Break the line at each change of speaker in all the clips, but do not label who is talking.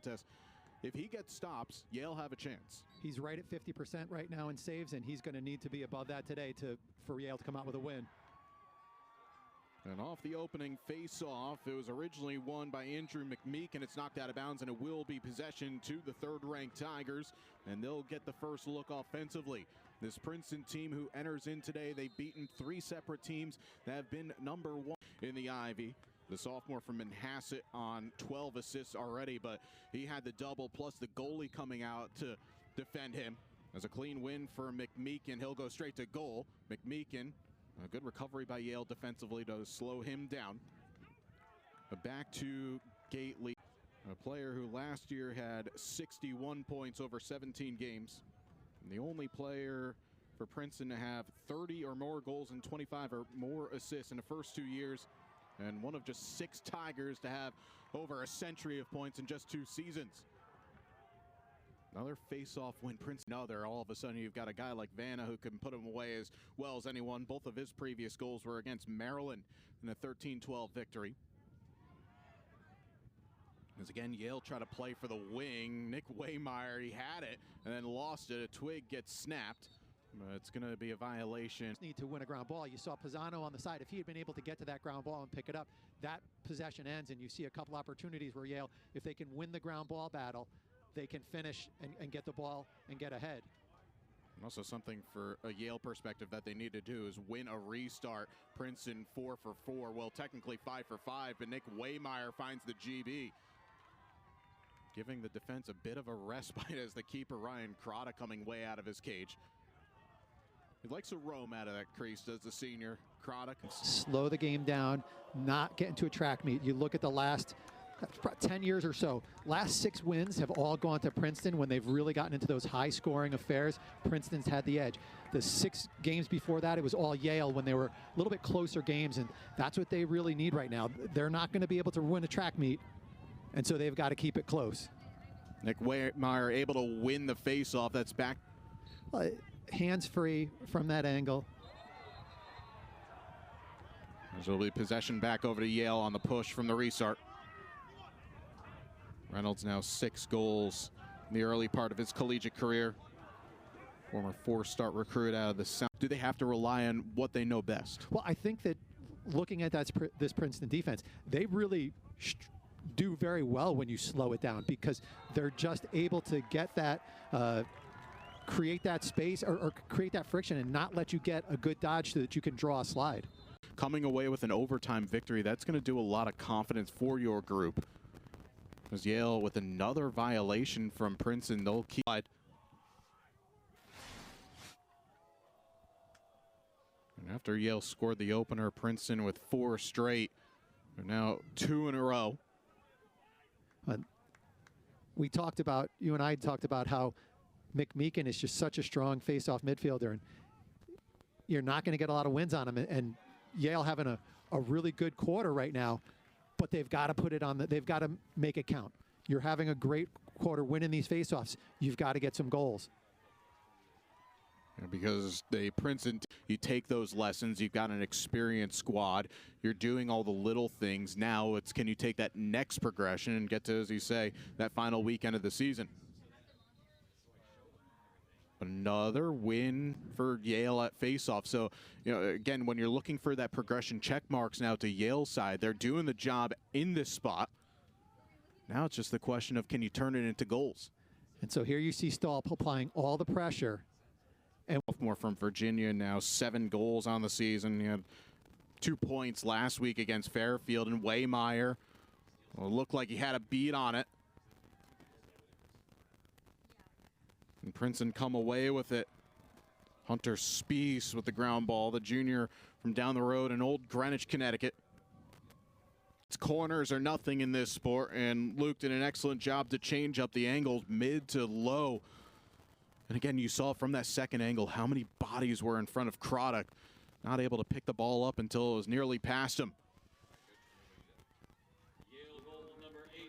contest. If he gets stops, Yale have a chance.
He's right at 50% right now in saves, and he's going to need to be above that today for Yale to come out with a win.
And off the opening face-off, it was originally won by Andrew Mcmeekin. It's knocked out of bounds, and it will be possession to the third-ranked Tigers, and they'll get the first look offensively. This Princeton team who enters in today, they've beaten 3 separate teams that have been number 1 in the Ivy. The sophomore from Manhasset on 12 assists already, but he had the double plus the goalie coming out to defend him. As a clean win for Mcmeekin, he'll go straight to goal. Mcmeekin, a good recovery by Yale defensively to slow him down. But back to Gately, a player who last year had 61 points over 17 games. And the only player for Princeton to have 30 or more goals and 25 or more assists in the first 2 years. And one of just 6 Tigers to have over a century of points in just 2 seasons. Another face-off win. Princeton, another. All of a sudden, you've got a guy like Vanna who can put him away as well as anyone. Both of his previous goals were against Maryland in a 13-12 victory. As again, Yale try to play for the wing. Nick Wehmeyer, he had it and then lost it. A twig gets snapped. It's going to be a violation.
Need to win a ground ball. You saw Pisano on the side. If he had been able to get to that ground ball and pick it up, that possession ends, and you see a couple opportunities where Yale, if they can win the ground ball battle, they can finish and get the ball and get ahead.
And also something for a Yale perspective that they need to do is win a restart. Princeton 4 for 4. Well, technically 5 for 5, but Nick Wehmeyer finds the GB, giving the defense a bit of a respite as the keeper Ryan Crotta coming way out of his cage. He likes to roam out of that crease, does the senior Crotta.
Slow the game down, not get into a track meet. You look at the last 10 years or so, last 6 wins have all gone to Princeton when they've really gotten into those high-scoring affairs. Princeton's had the edge. The 6 games before that, it was all Yale when they were a little bit closer games, and that's what they really need right now. They're not going to be able to win a track meet, and so they've got to keep it close.
Nick Wehmeyer able to win the face-off. That's back.
Hands free from that angle.
This will be possession back over to Yale on the push from the restart. Reynolds now 6 goals in the early part of his collegiate career. Former 4-star recruit out of the South. Do they have to rely on what they know best?
Well, I think that looking at this Princeton defense, they really do very well when you slow it down, because they're just able to get that, create that space or create that friction and not let you get a good dodge so that you can draw a slide.
Coming away with an overtime victory, that's going to do a lot of confidence for your group. As Yale with another violation from Princeton, they'll keep. And after Yale scored the opener, Princeton with 4 straight. They're now 2 in a row.
We talked about, you and I talked about how Mcmeekin is just such a strong face-off midfielder, and you're not going to get a lot of wins on him. And Yale having a really good quarter right now, but they've got to put it on. They've got to make it count. You're having a great quarter winning these face-offs. You've got to get some goals.
Yeah, because Princeton, you take those lessons. You've got an experienced squad. You're doing all the little things. Now it's, can you take that next progression and get to, as you say, that final weekend of the season? Another win for Yale at faceoff. So, again, when you're looking for that progression check marks now to Yale's side, they're doing the job in this spot. Now it's just the question of, can you turn it into goals?
And so here you see Stahl applying all the pressure.
And more from Virginia, now 7 goals on the season. He had 2 points last week against Fairfield, and Wehmeyer, well, looked like he had a beat on it. And Princeton come away with it. Hunter Spies with the ground ball, the junior from down the road in Old Greenwich, Connecticut. Corners are nothing in this sport, and Luke did an excellent job to change up the angles mid to low. And again, you saw from that second angle how many bodies were in front of Crotta, not able to pick the ball up until it was nearly past him.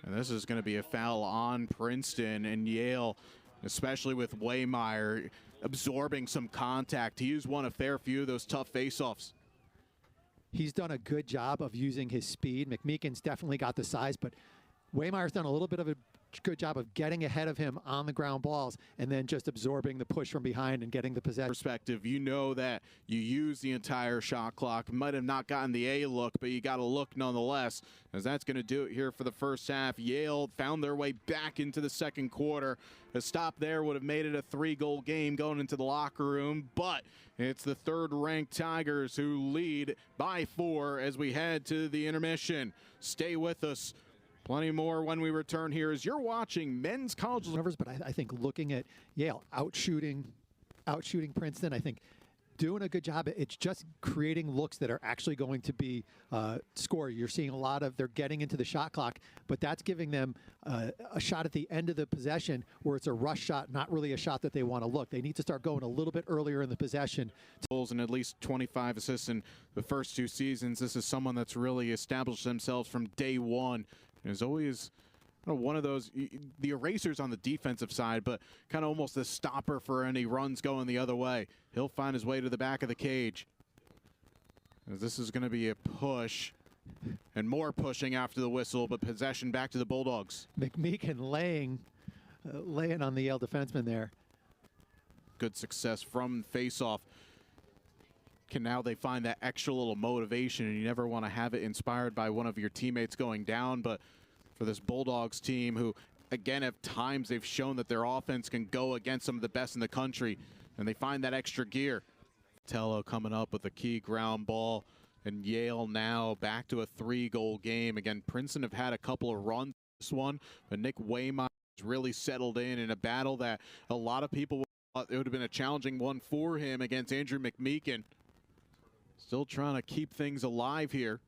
And this is going to be a foul on Princeton, and Yale, especially with Wehmeyer absorbing some contact. He's won a fair few of those tough faceoffs.
He's done a good job of using his speed. Mcmeekin's definitely got the size, but Wehmeyer's done a little bit of good job of getting ahead of him on the ground balls and then just absorbing the push from behind and getting the possession.
Perspective, you know that you use the entire shot clock. Might have not gotten the A look, but you got a look nonetheless, as that's going to do it here for the first half. Yale found their way back into the second quarter. A stop there would have made it a 3-goal game going into the locker room, but it's the third-ranked Tigers who lead by 4 as we head to the intermission. Stay with us. Plenty more when we return here as you're watching men's college.
But I think looking at Yale outshooting Princeton, I think doing a good job. It's just creating looks that are actually going to be scored. You're seeing a lot of, they're getting into the shot clock, but that's giving them a shot at the end of the possession where it's a rush shot, not really a shot that they want to look. They need to start going a little bit earlier in the possession.
Goals and at least 25 assists in the first 2 seasons. This is someone that's really established themselves from day one. There's always one of those, the erasers on the defensive side, but kind of almost a stopper for any runs going the other way. He'll find his way to the back of the cage. As this is going to be a push and more pushing after the whistle, but possession back to the Bulldogs.
Mcmeekin laying on the Yale defenseman there.
Good success from Faceoff. Now they find that extra little motivation, and you never want to have it inspired by one of your teammates going down, but for this Bulldogs team who, again, at times they've shown that their offense can go against some of the best in the country, and they find that extra gear. Tello coming up with a key ground ball, and Yale now back to a 3-goal game. Again, Princeton have had a couple of runs this one, but Wehmeyer has really settled in a battle that a lot of people thought it would have been a challenging one for him against Mcmeekin. Still trying to keep things alive here.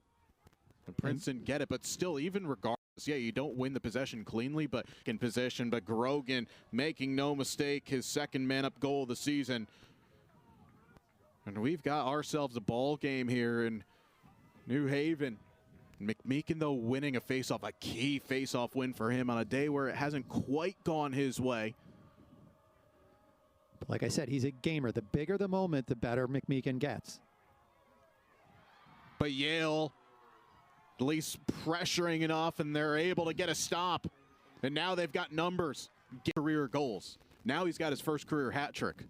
And Princeton get it, but still, even regardless, yeah, you don't win the possession cleanly, but in possession. But Grogan making no mistake, his second man-up goal of the season. And we've got ourselves a ball game here in New Haven. Mcmeekin, though, winning a face-off, a key face-off win for him on a day where it hasn't quite gone his way.
Like I said, he's a gamer. The bigger the moment, the better Mcmeekin gets.
But Yale at least pressuring enough, and they're able to get a stop. And now they've got numbers, get career goals. Now he's got his first career hat trick.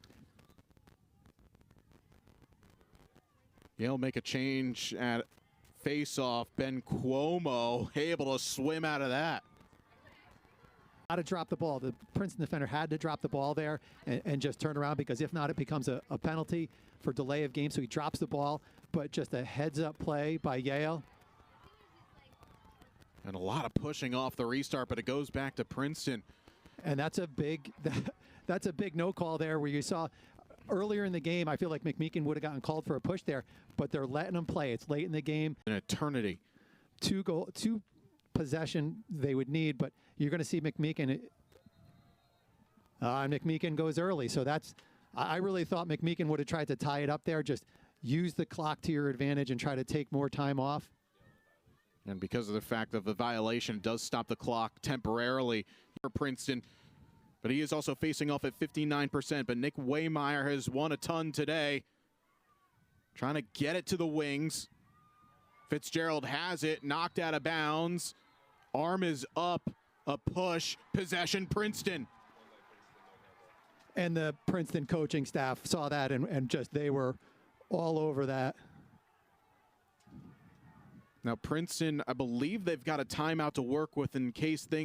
Yale make a change at face-off. Ben Cuomo able to swim out of that.
How to drop the ball. The Princeton defender had to drop the ball there and just turn around, because if not, it becomes a penalty for delay of game. So he drops the ball, but just a heads-up play by Yale.
And a lot of pushing off the restart, but it goes back to Princeton.
And that's a big no call there, where you saw earlier in the game, I feel like Mcmeekin would have gotten called for a push there, but they're letting him play. It's late in the game.
An eternity.
Two possession they would need, but you're going to see Mcmeekin. Mcmeekin goes early, so that's. I really thought Mcmeekin would have tried to tie it up there, just use the clock to your advantage and try to take more time off.
And because of the fact that the violation does stop the clock temporarily for Princeton, but he is also facing off at 59%. But Wehmeyer has won a ton today, trying to get it to the wings. Fitzgerald has it, knocked out of bounds. Arm is up, a push, possession, Princeton.
And the Princeton coaching staff saw that and just, they were all over that.
Now Princeton, I believe they've got a timeout to work with in case things